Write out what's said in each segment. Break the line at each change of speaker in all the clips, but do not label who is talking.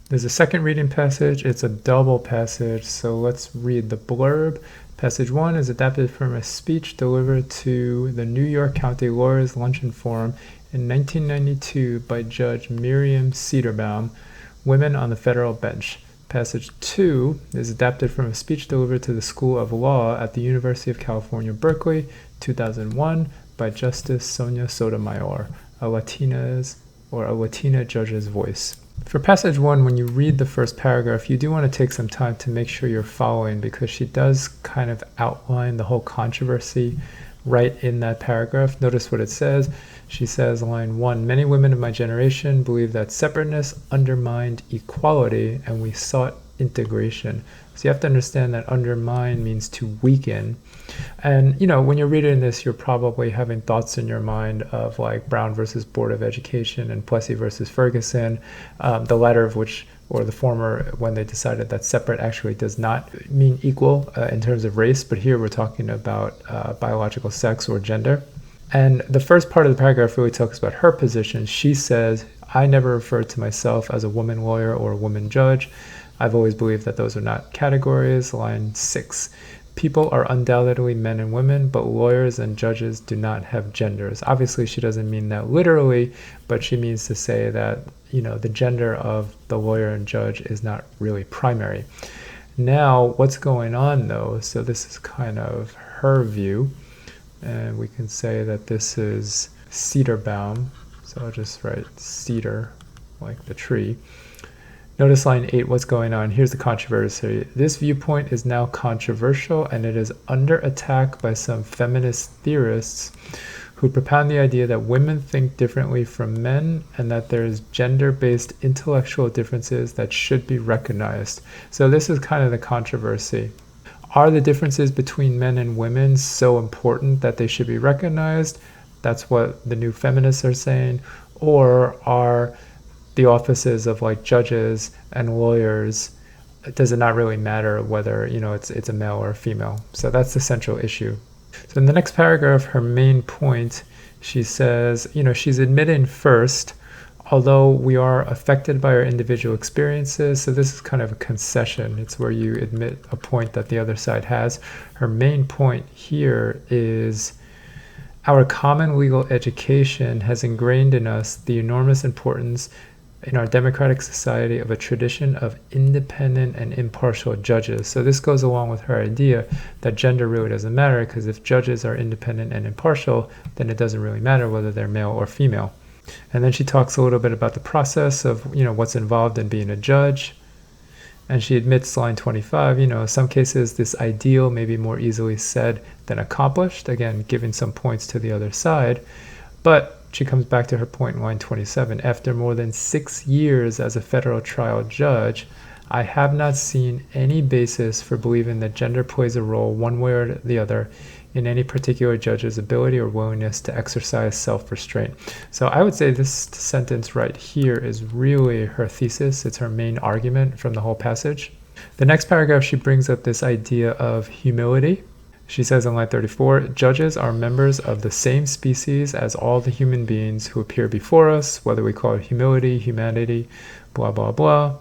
There's a second reading passage. It's a double passage, so let's read the blurb. Passage 1 is adapted from a speech delivered to the New York County Lawyers Luncheon Forum in 1992 by Judge Miriam Cederbaum, Women on the Federal Bench. Passage 2 is adapted from a speech delivered to the School of Law at the University of California, Berkeley, 2001, by Justice Sonia Sotomayor, a Latina judge's voice. For passage 1, when you read the first paragraph, you do want to take some time to make sure you're following, because she does kind of outline the whole controversy right in that paragraph. Notice what it says. She says, line 1, many women of my generation believe that separateness undermined equality and we sought integration. So you have to understand that undermine means to weaken. And, when you're reading this, you're probably having thoughts in your mind of like Brown versus Board of Education and Plessy versus Ferguson, the latter of which, or the former, when they decided that separate actually does not mean equal in terms of race, but here we're talking about biological sex or gender. And the first part of the paragraph really talks about her position. She says, I never referred to myself as a woman lawyer or a woman judge. I've always believed that those are not categories. Line 6. People are undoubtedly men and women, but lawyers and judges do not have genders. Obviously, she doesn't mean that literally, but she means to say that, the gender of the lawyer and judge is not really primary. Now, what's going on though? So this is kind of her view, and we can say that this is Cederbaum. So I'll just write cedar, like the tree. Notice line 8, what's going on? Here's the controversy. This viewpoint is now controversial, and it is under attack by some feminist theorists who propound the idea that women think differently from men and that there is gender-based intellectual differences that should be recognized. So this is kind of the controversy. Are the differences between men and women so important that they should be recognized? That's what the new feminists are saying. Or are the offices of like judges and lawyers, does it not really matter whether it's a male or a female? So that's the central issue. So in the next paragraph, her main point, she says, she's admitting first, although we are affected by our individual experiences. So this is kind of a concession. It's where you admit a point that the other side has. Her main point here is, our common legal education has ingrained in us the enormous importance in our democratic society of a tradition of independent and impartial judges. So this goes along with her idea that gender really doesn't matter, because if judges are independent and impartial, then it doesn't really matter whether they're male or female. And then she talks a little bit about the process of what's involved in being a judge. And she admits, line 25, in some cases this ideal may be more easily said than accomplished, again giving some points to the other side. But she comes back to her point in line 27. After more than 6 years as a federal trial judge, I have not seen any basis for believing that gender plays a role one way or the other in any particular judge's ability or willingness to exercise self-restraint. So I would say this sentence right here is really her thesis. It's her main argument from the whole passage. The next paragraph, she brings up this idea of humility. She says in line 34, judges are members of the same species as all the human beings who appear before us, whether we call it humility, humanity, blah, blah, blah.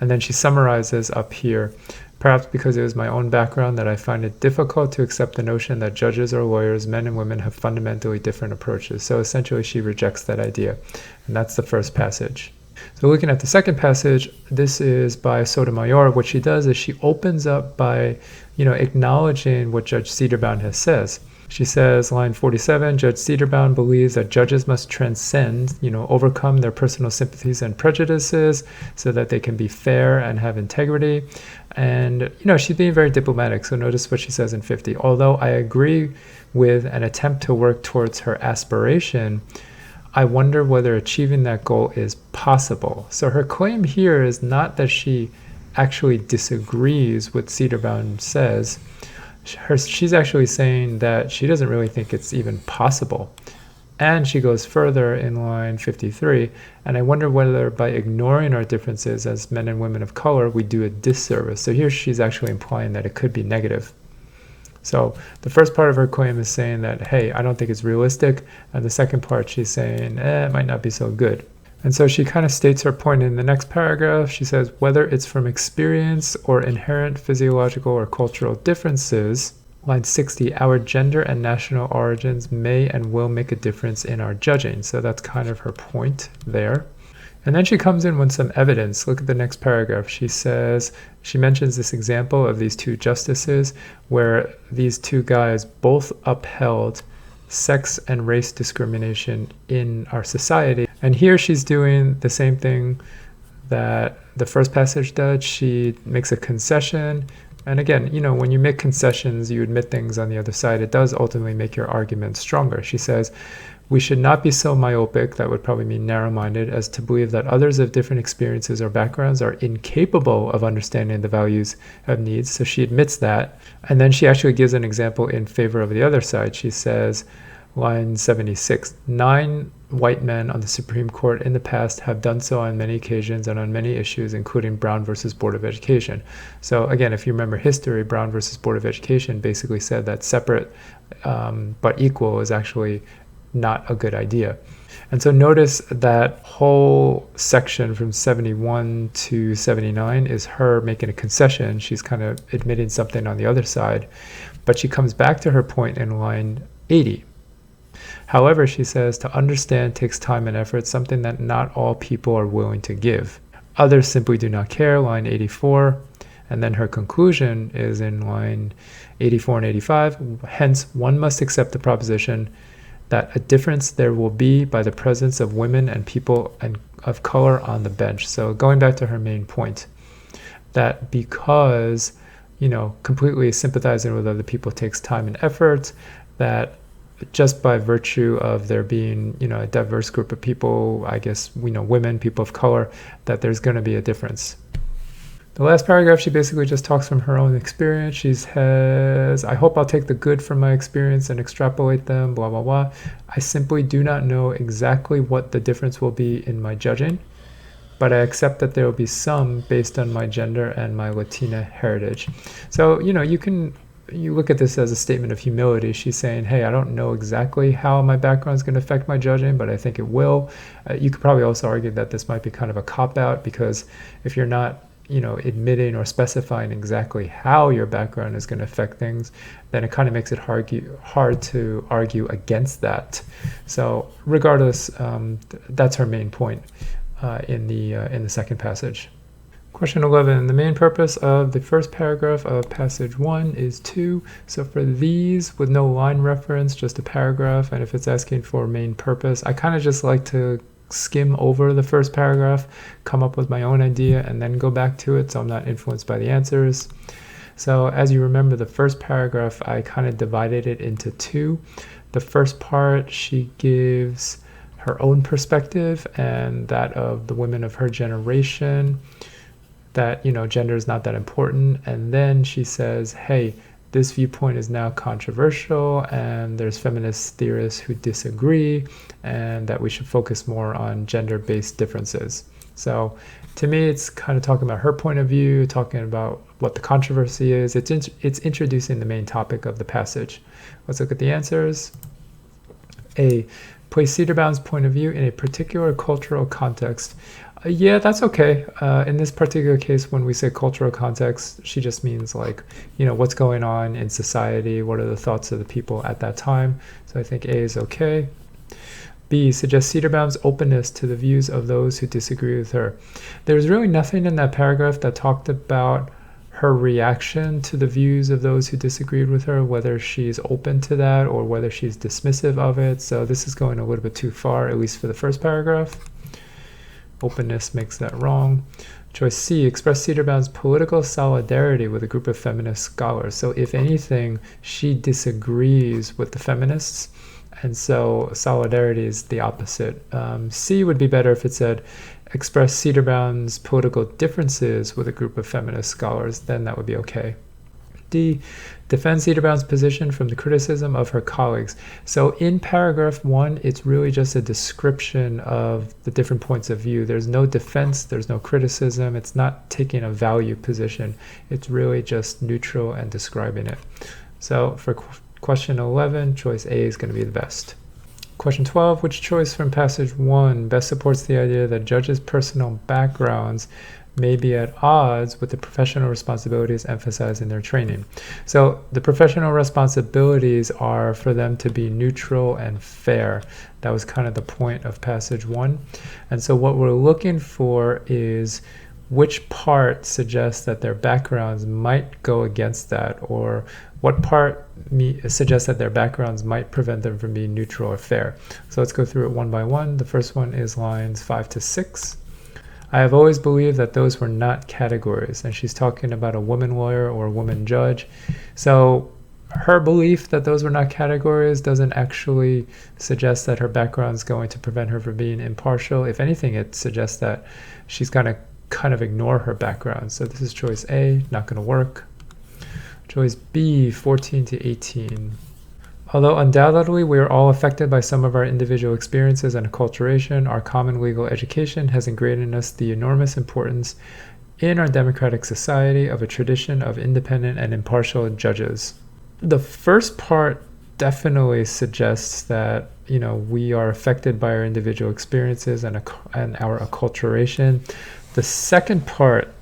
And then she summarizes up here, perhaps because it was my own background that I find it difficult to accept the notion that judges or lawyers, men and women, have fundamentally different approaches. So essentially she rejects that idea. And that's the first passage. So looking at the second passage, this is by Sotomayor. What she does is she opens up by acknowledging what Judge Cederbaum has says. She says, line 47, Judge Cederbaum believes that judges must transcend, overcome their personal sympathies and prejudices so that they can be fair and have integrity. And, she's being very diplomatic. So notice what she says in 50. Although I agree with an attempt to work towards her aspiration, I wonder whether achieving that goal is possible. So her claim here is not that she actually disagrees with Cederbaum says. She's actually saying that she doesn't really think it's even possible. And she goes further in line 53, and I wonder whether by ignoring our differences as men and women of color, we do a disservice. So here she's actually implying that it could be negative. So the first part of her claim is saying that, hey, I don't think it's realistic. And the second part, she's saying, it might not be so good. And so she kind of states her point in the next paragraph. She says, whether it's from experience or inherent physiological or cultural differences, line 60, our gender and national origins may and will make a difference in our judging. So that's kind of her point there. And then she comes in with some evidence. Look at the next paragraph. She says, she mentions this example of these two justices where these two guys both upheld sex and race discrimination in our society. And here she's doing the same thing that the first passage does. She makes a concession. And again, you know, when you make concessions, you admit things on the other side. It does ultimately make your argument stronger. She says, we should not be so myopic, that would probably mean narrow-minded, as to believe that others of different experiences or backgrounds are incapable of understanding the values of needs. So she admits that. And then she actually gives an example in favor of the other side. She says, line 76, 9 white men on the Supreme Court in the past have done so on many occasions and on many issues, including Brown versus Board of Education. So again, if you remember history, Brown versus Board of Education basically said that separate but equal is actually not a good idea. And so notice that whole section from 71 to 79 is her making a concession. She's kind of admitting something on the other side, but she comes back to her point in line 80. However, she says, to understand takes time and effort, something that not all people are willing to give. Others simply do not care, line 84. And then her conclusion is in line 84 and 85. Hence, one must accept the proposition that a difference there will be by the presence of women and people of color on the bench. So going back to her main point, that because, you know, completely sympathizing with other people takes time and effort, that just by virtue of there being, you know, a diverse group of people, I guess, you know, women, people of color, that there's going to be a difference. The last paragraph, she basically just talks from her own experience. She says, I hope I'll take the good from my experience and extrapolate them, blah, blah, blah. I simply do not know exactly what the difference will be in my judging, but I accept that there will be some based on my gender and my Latina heritage. So, you know, you look at this as a statement of humility. She's saying, hey, I don't know exactly how my background is going to affect my judging, but I think it will. You could probably also argue that this might be kind of a cop-out, because if you're not, you know, admitting or specifying exactly how your background is going to affect things, then it kind of makes it hard to argue against that. So regardless, that's her main point in the second passage. Question 11, the main purpose of the first paragraph of passage 1 is 2. So for these with no line reference, just a paragraph, and if it's asking for main purpose, I kind of just like to skim over the first paragraph, come up with my own idea, and then go back to it so I'm not influenced by the answers. So as you remember, the first paragraph, I kind of divided it into 2. The first part, she gives her own perspective and that of the women of her generation, that, you know, gender is not that important. And then she says, hey, this viewpoint is now controversial and there's feminist theorists who disagree, and that we should focus more on gender-based differences. So to me, it's kind of talking about her point of view, talking about what the controversy is. It's introducing the main topic of the passage. Let's look at the answers. A, place Cedarbaum's point of view in a particular cultural context. Yeah, that's okay. In this particular case, when we say cultural context, she just means like, you know, what's going on in society, what are the thoughts of the people at that time. So I think A is okay. B, suggests Cedarbaum's openness to the views of those who disagree with her. There's really nothing in that paragraph that talked about her reaction to the views of those who disagreed with her, whether she's open to that or whether she's dismissive of it. So this is going a little bit too far, at least for the first paragraph. Openness makes that wrong. Choice C, express Cedarbaum's political solidarity with a group of feminist scholars. So if anything, she disagrees with the feminists, and so solidarity is the opposite. C would be better if it said express Cedarbaum's political differences with a group of feminist scholars, then that would be okay. D, defend Cedarbaum's position from the criticism of her colleagues. So in paragraph 1, it's really just a description of the different points of view. There's no defense, there's no criticism, it's not taking a value position. It's really just neutral and describing it. So for question 11, choice A is going to be the best. Question 12, which choice from passage 1 best supports the idea that judges' personal backgrounds may be at odds with the professional responsibilities emphasized in their training? So the professional responsibilities are for them to be neutral and fair. That was kind of the point of passage 1. And so what we're looking for is which part suggests that their backgrounds might go against that, or what part suggests that their backgrounds might prevent them from being neutral or fair. So let's go through it one by one. The first one is lines 5 to 6. I have always believed that those were not categories. And she's talking about a woman lawyer or a woman judge. So her belief that those were not categories doesn't actually suggest that her background is going to prevent her from being impartial. If anything, it suggests that she's going to kind of ignore her background. So this is choice A, not going to work. Choice B, 14 to 18. Although undoubtedly we are all affected by some of our individual experiences and acculturation, our common legal education has ingrained in us the enormous importance in our democratic society of a tradition of independent and impartial judges. The first part definitely suggests that, you know, we are affected by our individual experiences and our acculturation. The second part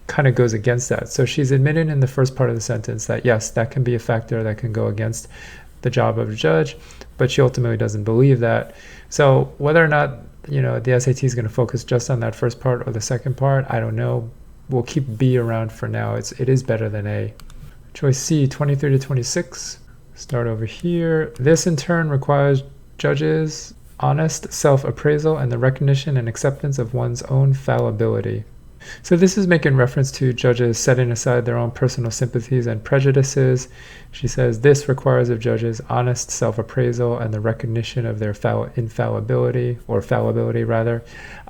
kind of goes against that. So she's admitting in the first part of the sentence that yes, that can be a factor that can go against the job of a judge, but she ultimately doesn't believe that. So whether or not, you know, the SAT is going to focus just on that first part or the second part, I don't know. We'll keep B around for now. It is better than A. Choice C, 23 to 26. Start over here. This in turn requires judges honest self-appraisal and the recognition and acceptance of one's own fallibility. So this is making reference to judges setting aside their own personal sympathies and prejudices. She says this requires of judges honest self-appraisal and the recognition of their infallibility, or fallibility rather.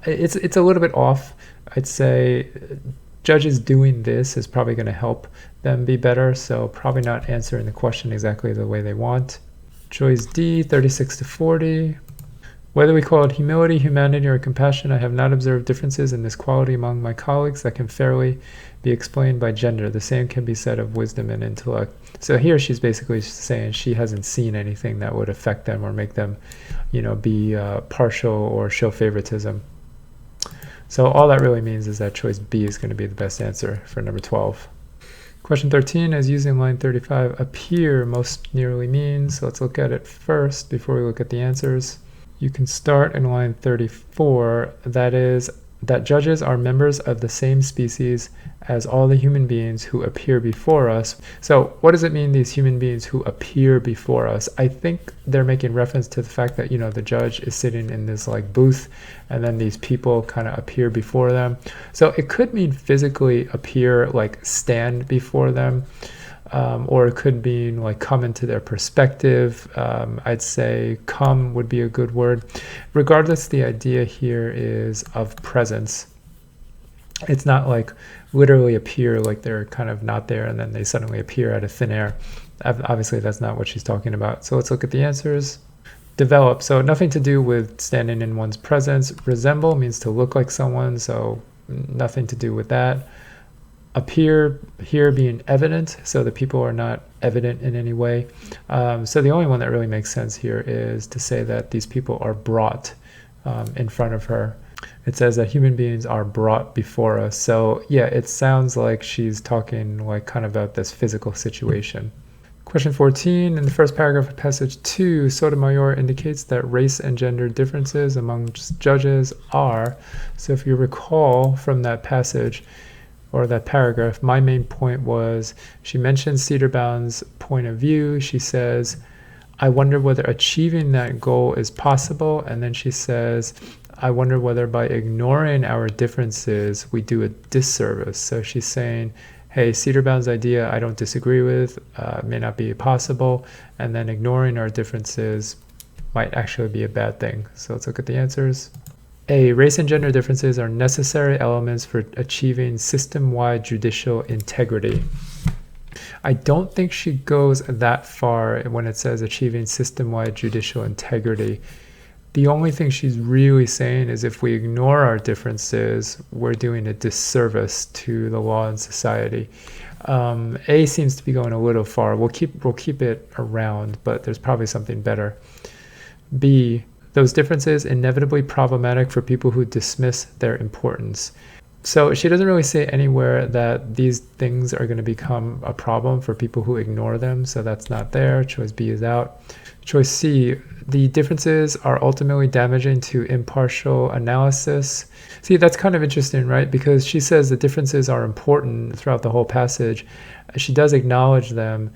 It's a little bit off. I'd say judges doing this is probably going to help them be better, so probably not answering the question exactly the way they want. Choice D, 36 to 40. Whether we call it humility, humanity, or compassion, I have not observed differences in this quality among my colleagues that can fairly be explained by gender. The same can be said of wisdom and intellect. So here she's basically saying she hasn't seen anything that would affect them or make them, you know, be partial or show favoritism. So all that really means is that choice B is going to be the best answer for number 12. Question 13 is using line 35, appear most nearly means. So let's look at it first before we look at the answers. You can start in line 34, that is, that judges are members of the same species as all the human beings who appear before us. So what does it mean, these human beings who appear before us? I think they're making reference to the fact that, you know, the judge is sitting in this like booth and then these people kind of appear before them. So it could mean physically appear, like stand before them. Or it could mean like come into their perspective. I'd say come would be a good word. Regardless, the idea here is of presence. It's not like literally appear, like they're kind of not there and then they suddenly appear out of thin air. Obviously, that's not what she's talking about. So let's look at the answers. Develop, so nothing to do with standing in one's presence. Resemble means to look like someone, so nothing to do with that. Appear here being evident, so the people are not evident in any way. So the only one that really makes sense here is to say that these people are brought in front of her. It says that human beings are brought before us. So yeah, it sounds like she's talking like kind of about this physical situation. Question 14, in the first paragraph of passage 2, Sotomayor indicates that race and gender differences among judges are. So if you recall from that passage, or that paragraph, my main point was she mentions Cedarbaum's point of view. She says, I wonder whether achieving that goal is possible. And then she says, I wonder whether by ignoring our differences, we do a disservice. So she's saying, hey, Cedarbaum's idea, I don't disagree with, may not be possible. And then ignoring our differences might actually be a bad thing. So let's look at the answers. A, race and gender differences are necessary elements for achieving system-wide judicial integrity. I don't think she goes that far when it says achieving system-wide judicial integrity. The only thing she's really saying is if we ignore our differences, we're doing a disservice to the law and society. A seems to be going a little far. We'll keep it around, but there's probably something better. B, those differences inevitably problematic for people who dismiss their importance. So she doesn't really say anywhere that these things are going to become a problem for people who ignore them. So that's not there. Choice B is out. Choice C, the differences are ultimately damaging to impartial analysis. See, that's kind of interesting, right? Because she says the differences are important throughout the whole passage. She does acknowledge them,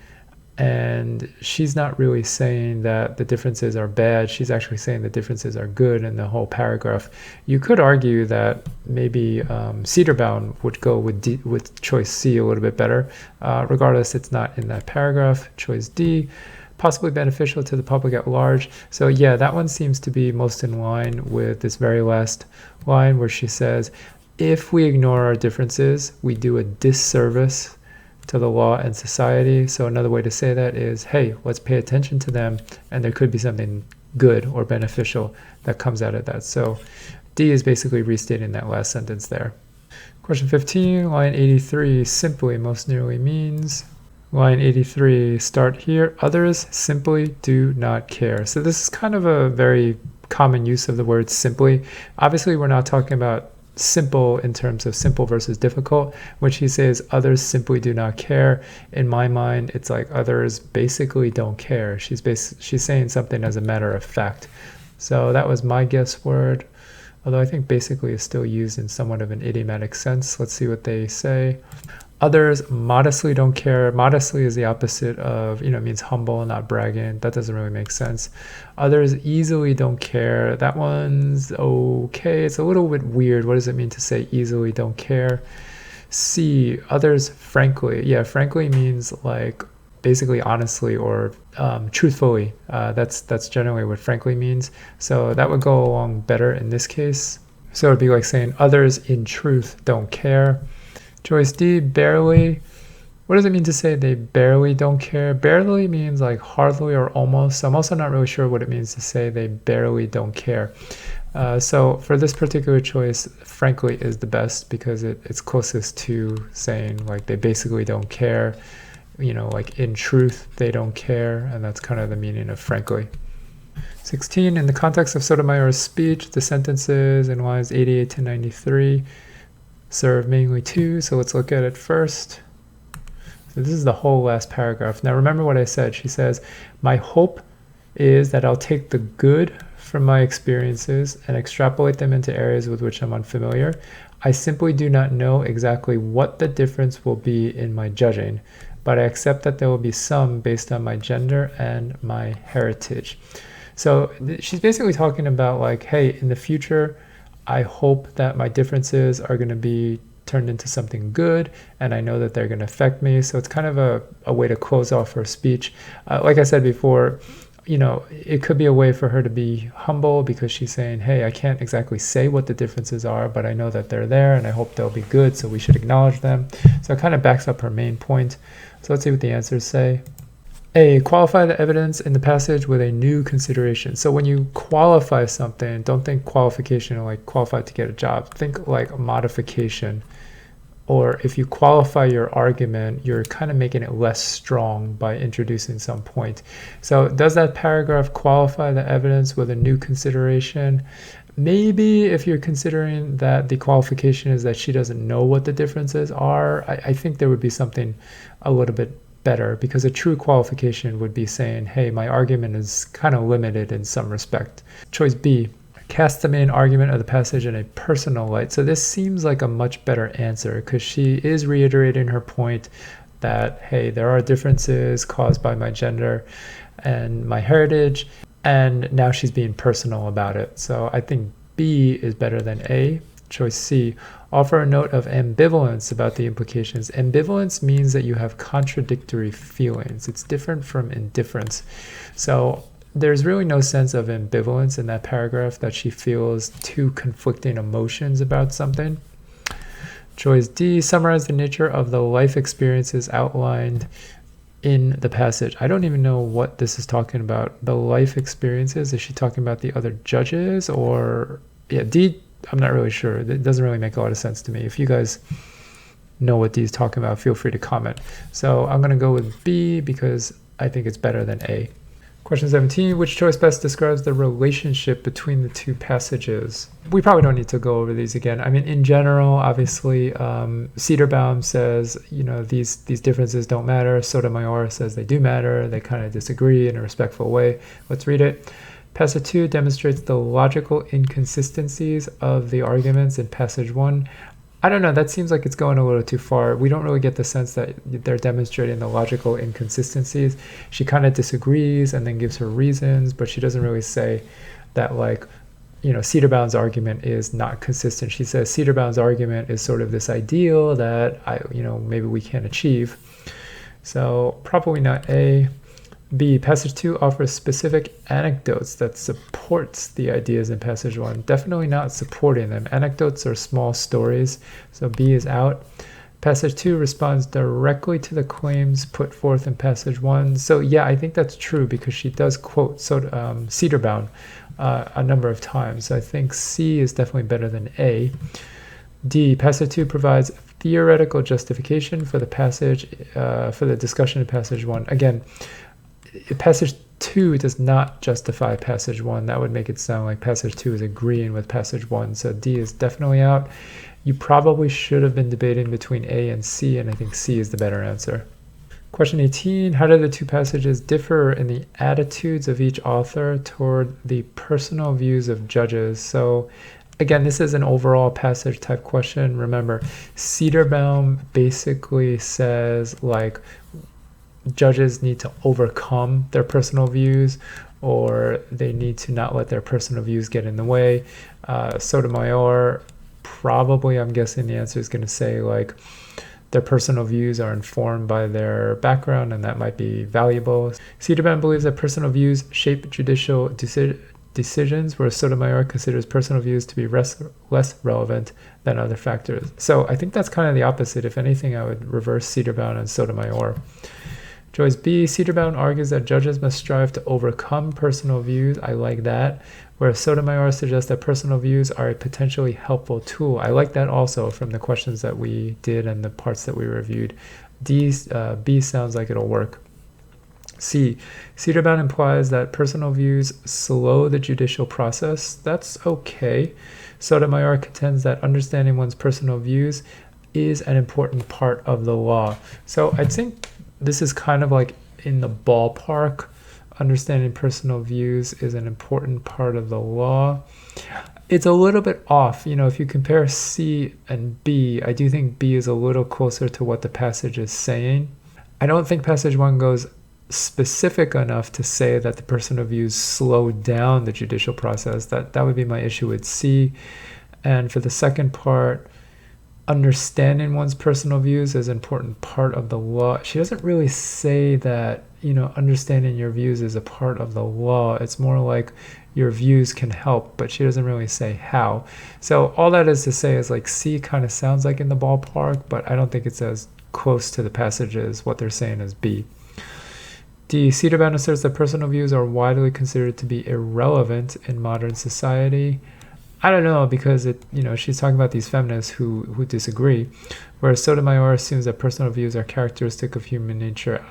and she's not really saying that the differences are bad. She's actually saying the differences are good in the whole paragraph. You could argue that maybe Cedarbound would go with choice C a little bit better. Regardless, it's not in that paragraph. Choice D, possibly beneficial to the public at large. So yeah, that one seems to be most in line with this very last line where she says, if we ignore our differences, we do a disservice to the law and society. So another way to say that is, hey, let's pay attention to them, and there could be something good or beneficial that comes out of that. So D is basically restating that last sentence there. Question 15, line 83, simply most nearly means. Line 83, start here. Others simply do not care. So this is kind of a very common use of the word simply. Obviously, we're not talking about simple in terms of simple versus difficult. When she says others simply do not care, in my mind, it's like others basically don't care. She's saying something as a matter of fact. So that was my guess word, although I think basically is still used in somewhat of an idiomatic sense. Let's see what they say. Others modestly don't care. Modestly is the opposite of, it means humble, not bragging. That doesn't really make sense. Others easily don't care. That one's okay. It's a little bit weird. What does it mean to say easily don't care? C, others frankly. Yeah, frankly means like basically honestly or truthfully. That's generally what frankly means. So that would go along better in this case. So it'd be like saying others in truth don't care. Choice D, barely. What does it mean to say they barely don't care? Barely means like hardly or almost. I'm also not really sure what it means to say they barely don't care. So for this particular choice, frankly, is the best because it's closest to saying like they basically don't care. Like in truth, they don't care. And that's kind of the meaning of frankly. 16, in the context of Sotomayor's speech, the sentences in lines 88 to 93 serve mainly two, so let's look at it first. So this is the whole last paragraph. Now remember what I said. She says, my hope is that I'll take the good from my experiences and extrapolate them into areas with which I'm unfamiliar. I simply do not know exactly what the difference will be in my judging, but I accept that there will be some based on my gender and my heritage. So she's basically talking about like, hey, in the future, I hope that my differences are going to be turned into something good, and I know that they're going to affect me. So it's kind of a way to close off her speech. Like I said before, it could be a way for her to be humble because she's saying, hey, I can't exactly say what the differences are, but I know that they're there, and I hope they'll be good, so we should acknowledge them. So it kind of backs up her main point. So let's see what the answers say. A, qualify the evidence in the passage with a new consideration. So when you qualify something, don't think qualification like qualified to get a job. Think like modification. Or if you qualify your argument, you're kind of making it less strong by introducing some point. So does that paragraph qualify the evidence with a new consideration? Maybe if you're considering that the qualification is that she doesn't know what the differences are, I think there would be something a little bit better, because a true qualification would be saying, hey, my argument is kind of limited in some respect. Choice B, cast the main argument of the passage in a personal light. So this seems like a much better answer because she is reiterating her point that, hey, there are differences caused by my gender and my heritage, and now she's being personal about it. So I think B is better than A. Choice C, offer a note of ambivalence about the implications. Ambivalence means that you have contradictory feelings. It's different from indifference. So there's really no sense of ambivalence in that paragraph, that she feels two conflicting emotions about something. Choice D, summarize the nature of the life experiences outlined in the passage. I don't even know what this is talking about. The life experiences, is she talking about the other judges? Or, yeah, D, I'm not really sure. It doesn't really make a lot of sense to me. If you guys know what D is talking about, feel free to comment. So I'm going to go with B because I think it's better than A. Question 17, which choice best describes the relationship between the two passages? We probably don't need to go over these again. I mean, in general, obviously, Cedarbaum says, these differences don't matter. Sotomayor says they do matter. They kind of disagree in a respectful way. Let's read it. Passage 2 demonstrates the logical inconsistencies of the arguments in passage 1. I don't know, that seems like it's going a little too far. We don't really get the sense that they're demonstrating the logical inconsistencies. She kind of disagrees and then gives her reasons, but she doesn't really say that, Cedarbaum's argument is not consistent. She says Cedarbaum's argument is sort of this ideal that maybe we can't achieve. So probably not A. B. Passage 2 offers specific anecdotes that supports the ideas in passage 1. Definitely not supporting them. Anecdotes are small stories, so B is out. Passage 2 responds directly to the claims put forth in passage 1. So yeah, I think that's true because she does quote Cedarbaum a number of times. So I think C is definitely better than A. D. Passage 2 provides theoretical justification for the passage, for the discussion in passage 1. Again, passage 2 does not justify passage 1. That would make it sound like passage 2 is agreeing with passage 1. So D is definitely out. You probably should have been debating between A and C, and I think C is the better answer. Question 18, how do the two passages differ in the attitudes of each author toward the personal views of judges? So again, this is an overall passage type question. Remember, Cedarbaum basically says judges need to overcome their personal views, or they need to not let their personal views get in the way. Sotomayor, probably, I'm guessing the answer is going to say their personal views are informed by their background, and that might be valuable. Cedarbaum believes that personal views shape judicial decisions, whereas Sotomayor considers personal views to be less relevant than other factors. So I think that's kind of the opposite. If anything, I would reverse Cedarbaum and Sotomayor. Choice B, Cedarbaum argues that judges must strive to overcome personal views. I like that. Whereas Sotomayor suggests that personal views are a potentially helpful tool. I like that also from the questions that we did and the parts that we reviewed. B sounds like it'll work. C, Cedarbaum implies that personal views slow the judicial process. That's okay. Sotomayor contends that understanding one's personal views is an important part of the law. So I think this is kind of in the ballpark. Understanding personal views is an important part of the law. It's a little bit off. If you compare C and B, I do think B is a little closer to what the passage is saying. I don't think passage 1 goes specific enough to say that the personal views slow down the judicial process. That would be my issue with C. And for the second part, understanding one's personal views is an important part of the law. She doesn't really say that, understanding your views is a part of the law. It's more like your views can help, but she doesn't really say how. So all that is to say is C kind of sounds like in the ballpark, but I don't think it's as close to the passage as what they're saying as B. D. Cedarbaum asserts that personal views are widely considered to be irrelevant in modern society. I don't know, because she's talking about these feminists who disagree, whereas Sotomayor assumes that personal views are characteristic of human nature.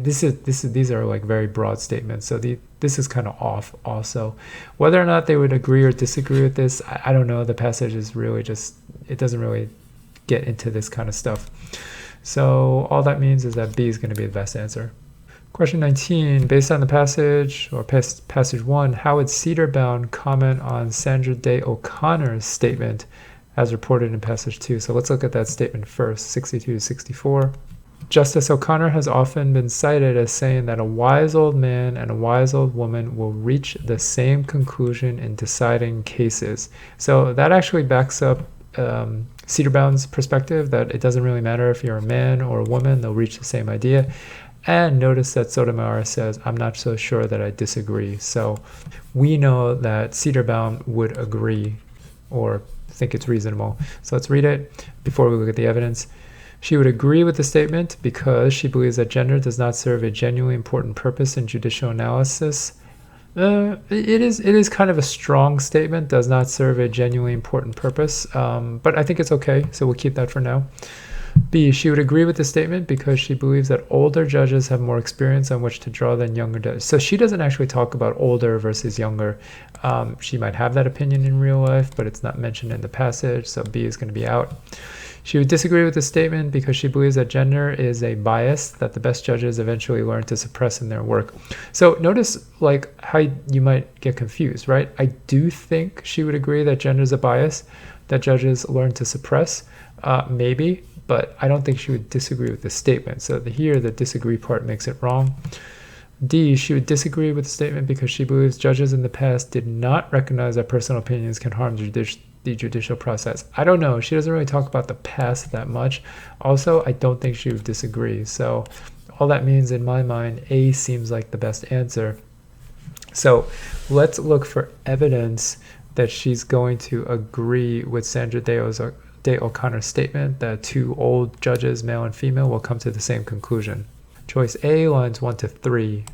These are very broad statements, so this is kind of off also. Whether or not they would agree or disagree with this, I don't know. The passage is really it doesn't really get into this kind of stuff. So all that means is that B is going to be the best answer. Question 19, based on the passage, or passage 1, how would Cedarbaum comment on Sandra Day O'Connor's statement as reported in passage 2? So let's look at that statement first, 62 to 64. Justice O'Connor has often been cited as saying that a wise old man and a wise old woman will reach the same conclusion in deciding cases. So that actually backs up Cedarbaum's perspective that it doesn't really matter if you're a man or a woman, they'll reach the same idea. And notice that Sotomayor says, I'm not so sure that I disagree. So we know that Cedarbaum would agree or think it's reasonable. So let's read it before we look at the evidence. She would agree with the statement because she believes that gender does not serve a genuinely important purpose in judicial analysis. It is kind of a strong statement, does not serve a genuinely important purpose, but I think it's okay, so we'll keep that for now. B, she would agree with the statement because she believes that older judges have more experience on which to draw than younger judges. So she doesn't actually talk about older versus younger. She might have that opinion in real life, but it's not mentioned in the passage, so B is going to be out. She would disagree with the statement because she believes that gender is a bias that the best judges eventually learn to suppress in their work. So notice like how you might get confused, right? I do think she would agree that gender is a bias that judges learn to suppress, maybe, but I don't think she would disagree with the statement. So here, the disagree part makes it wrong. D, she would disagree with the statement because she believes judges in the past did not recognize that personal opinions can harm the judicial process. I don't know. She doesn't really talk about the past that much. Also, I don't think she would disagree. So all that means in my mind, A seems like the best answer. So let's look for evidence that she's going to agree with Sandra Day O'Connor's statement that two old judges, male and female, will come to the same conclusion. Choice A, lines 1 to 3.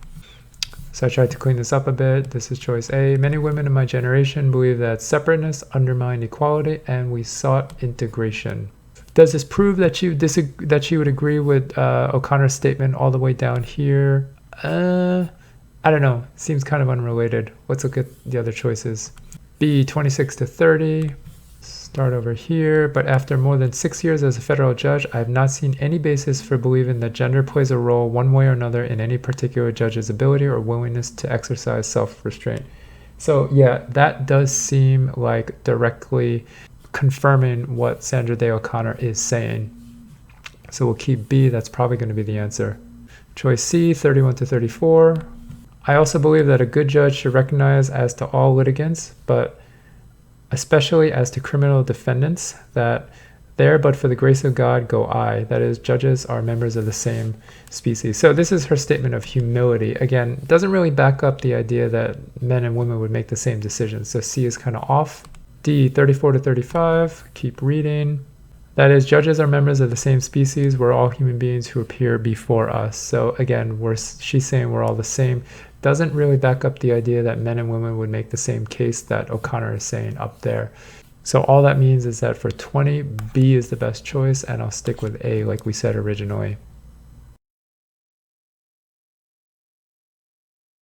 So I tried to clean this up a bit. This is choice A. Many women in my generation believe that separateness undermined equality, and we sought integration. Does this prove that she would agree with O'Connor's statement all the way down here? I don't know. Seems kind of unrelated. Let's look at the other choices. B, 26 to 30. Start over here. But after more than 6 years as a federal judge, I have not seen any basis for believing that gender plays a role one way or another in any particular judge's ability or willingness to exercise self-restraint. So yeah, that does seem like directly confirming what Sandra Day O'Connor is saying. So we'll keep B. That's probably going to be the answer. Choice C, 31 to 34. I also believe that a good judge should recognize as to all litigants, but especially as to criminal defendants, that there but for the grace of God go I. That is, judges are members of the same species. So this is her statement of humility. Again, doesn't really back up the idea that men and women would make the same decisions. So C is kind of off. D, 34 to 35. Keep reading. That is, judges are members of the same species. We're all human beings who appear before us. So again, she's saying we're all the same. Doesn't really back up the idea that men and women would make the same case that O'Connor is saying up there. So all that means is that for 20, B is the best choice, and I'll stick with A like we said originally.